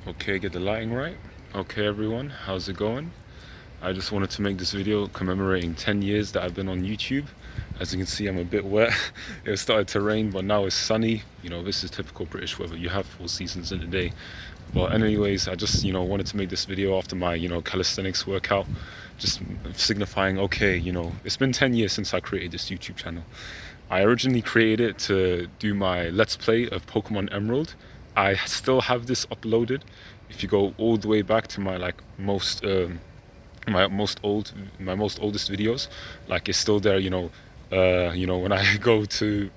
Okay, get the lighting right. Okay everyone, how's it going? I just wanted to make this video commemorating 10 years that I've been on YouTube. As you can see, I'm a bit wet. It started to rain, but now it's sunny. This is typical British weather. You have 4 seasons in a day. But anyways, I just, wanted to make this video after my, calisthenics workout, just signifying, okay, it's been 10 years since I created this YouTube channel. I originally created it to do my Let's Play of Pokemon Emerald. I still have this uploaded. If you go all the way back to my my most oldest videos, like it's still there. When I go to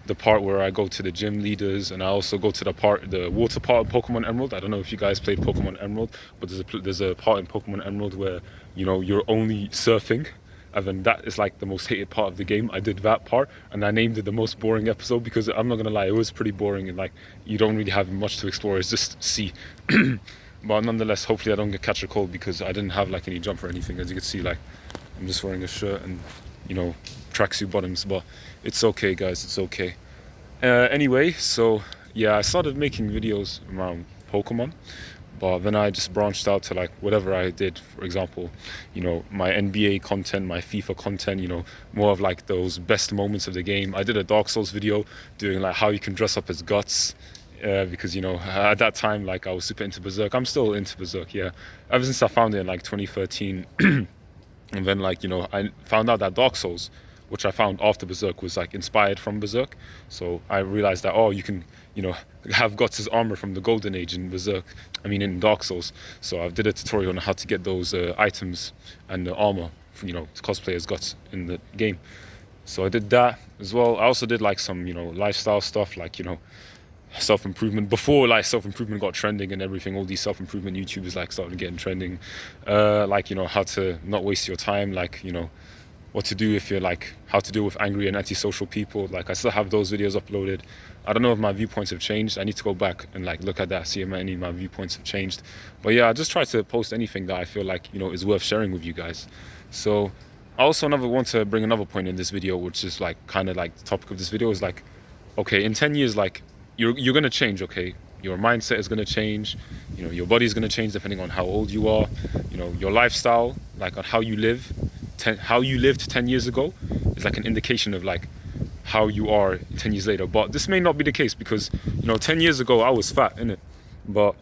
the part where I go to the gym leaders, and I also go to the water part of Pokemon Emerald. I don't know if you guys played Pokemon Emerald, but there's a part in Pokemon Emerald where you're only surfing, and then that is like the most hated part of the game. I did that part, and I named it the most boring episode because I'm not gonna lie, it was pretty boring, and like you don't really have much to explore. It's just sea. But nonetheless, hopefully I don't catch a cold because I didn't have like any jump or anything. As you can see, like I'm just wearing a shirt and tracksuit bottoms, but it's okay guys, it's okay. Anyway, so yeah, I started making videos around Pokemon, but then I just branched out to like whatever I did. For example, my NBA content, my FIFA content, more of like those best moments of the game. I did a Dark Souls video doing like how you can dress up as Guts, because at that time, like I was super into Berserk. I'm still into Berserk, yeah, ever since I found it in like 2013. And then I found out that Dark Souls, which I found after Berserk, was like inspired from Berserk. So I realized that, oh, you can have Guts' armor from the Golden Age in Berserk, in Dark Souls. So I did a tutorial on how to get those items and the armor to cosplay as Guts in the game. So I did that as well. I also did like some lifestyle stuff, like self-improvement before like self-improvement got trending and everything. All these self-improvement YouTubers like started getting trending, like how to not waste your time, like what to do if you're like how to deal with angry and antisocial people. Like I still have those videos uploaded. I don't know if my viewpoints have changed. I need to go back and like look at that, see if any of my viewpoints have changed. But yeah, I just try to post anything that I feel like is worth sharing with you guys. So I also want to bring another point in this video, which is like kind of like the topic of this video, is like, okay, in 10 years, like you're gonna change, okay? Your mindset is gonna change, your body is gonna change depending on how old you are, your lifestyle, like on how you live. How you lived 10 years ago is like an indication of like how you are 10 years later. But this may not be the case because 10 years ago I was fat, innit? But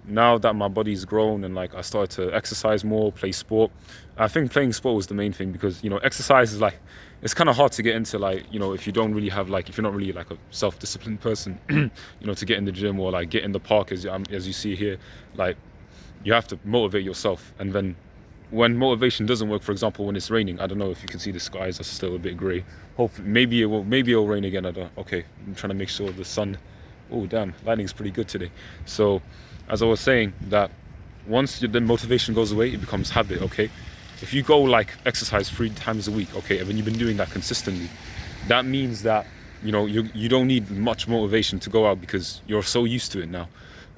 now that my body's grown and like I started to exercise more, play sport, I think playing sport was the main thing, because exercise is like, it's kind of hard to get into, like if you don't really have like, if you're not really like a self-disciplined person, to get in the gym or like get in the park, as you see here. Like you have to motivate yourself, and then when motivation doesn't work, for example when it's raining, I don't know if you can see the skies are still a bit grey. Hopefully maybe it'll rain again. I don't. Okay, I'm trying to make sure the sun, oh damn, lighting's pretty good today. So as I was saying, that once the motivation goes away, it becomes habit. Okay, if you go like exercise 3 times a week, okay, and then you've been doing that consistently, that means that you don't need much motivation to go out because you're so used to it now.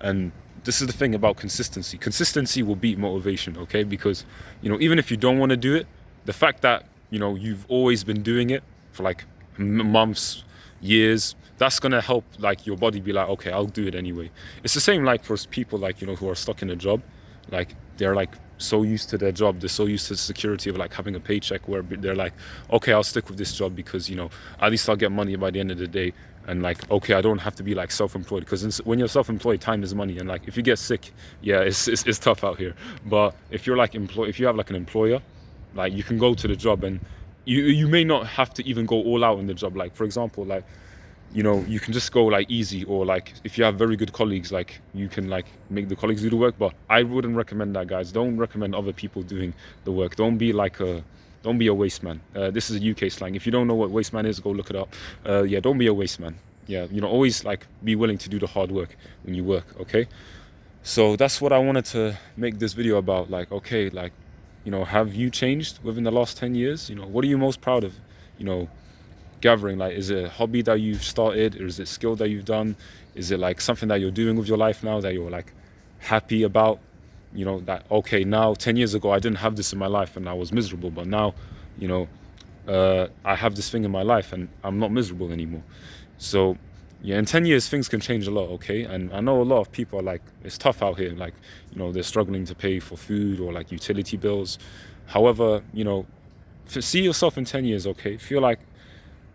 And this is the thing about consistency. Consistency will beat motivation, okay? Because even if you don't want to do it, the fact that you've always been doing it for like months, years, that's gonna help like your body be like, okay, I'll do it anyway. It's the same like for people like who are stuck in a job. Like they're like so used to their job, they're so used to the security of like having a paycheck, where they're like, okay, I'll stick with this job because at least I'll get money by the end of the day. And like, okay, I don't have to be like self-employed, because when you're self-employed, time is money, and like if you get sick, yeah, it's tough out here. But if you're like if you have like an employer, like you can go to the job and you may not have to even go all out in the job. Like for example, like you can just go like easy, or like if you have very good colleagues, like you can like make the colleagues do the work. But I wouldn't recommend that, guys. Don't recommend other people doing the work. Don't be a waste man. This is a UK slang. If you don't know what waste man is, go look it up. Yeah, don't be a waste man. Yeah, always like be willing to do the hard work when you work, okay? So that's what I wanted to make this video about. Like, okay, like have you changed within the last 10 years? What are you most proud of gathering? Like, is it a hobby that you've started, or is it skill that you've done? Is it like something that you're doing with your life now that you're like happy about? That, okay, now 10 years ago I didn't have this in my life and I was miserable, but now I have this thing in my life and I'm not miserable anymore. So yeah, in 10 years things can change a lot, okay? And I know a lot of people are like, it's tough out here, like, you know, they're struggling to pay for food or like utility bills. However, you know, see yourself in 10 years, okay? Feel like,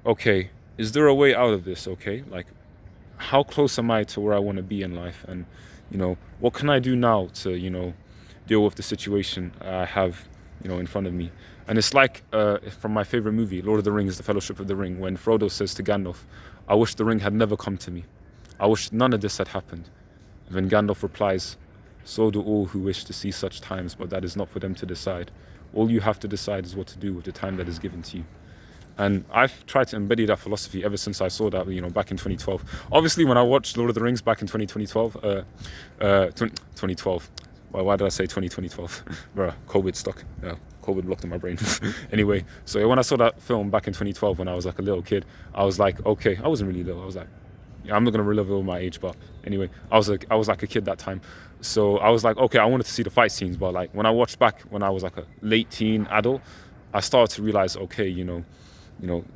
okay, is there a way out of this, okay? Like, how close am I to where I want to be in life? And, you know, what can I do now to, you know, deal with the situation I have, you know, in front of me? And it's like from my favorite movie, Lord of the Rings, The Fellowship of the Ring, when Frodo says to Gandalf, I wish the ring had never come to me. I wish none of this had happened. And then Gandalf replies, so do all who wish to see such times, but that is not for them to decide. All you have to decide is what to do with the time that is given to you. And I've tried to embody that philosophy ever since I saw that, you know, back in 2012. Obviously, when I watched Lord of the Rings back in 2012, why did I say 2012? Bruh, COVID stuck. COVID blocked in my brain. Anyway, so when I saw that film back in 2012, when I was like a little kid, I was like, okay, I wasn't really little. I was like, yeah, I'm not gonna reveal my age, but anyway, I was like a kid that time. So I was like, okay, I wanted to see the fight scenes, but like when I watched back when I was like a late teen adult, I started to realize, okay, you know,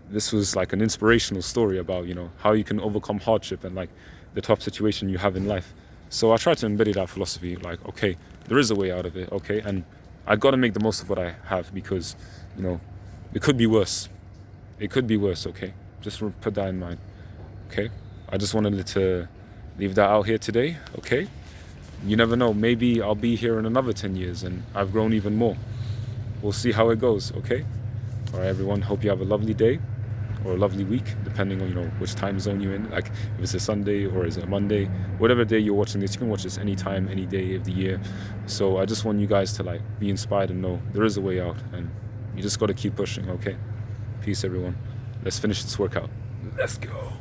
this was like an inspirational story about, you know, how you can overcome hardship and like the tough situation you have in life. So I tried to embody that philosophy, like, okay, there is a way out of it, okay, and I got to make the most of what I have because, you know, it could be worse. It could be worse, okay? Just put that in mind, okay? I just wanted to leave that out here today, okay? You never know, maybe I'll be here in another 10 years and I've grown even more. We'll see how it goes, okay? All right, everyone, hope you have a lovely day or a lovely week, depending on, you know, which time zone you're in. Like if it's a Sunday or is it a Monday, whatever day you're watching this, you can watch this anytime, any day of the year. So I just want you guys to like be inspired and know there is a way out and you just got to keep pushing, okay? Peace, everyone. Let's finish this workout. Let's go.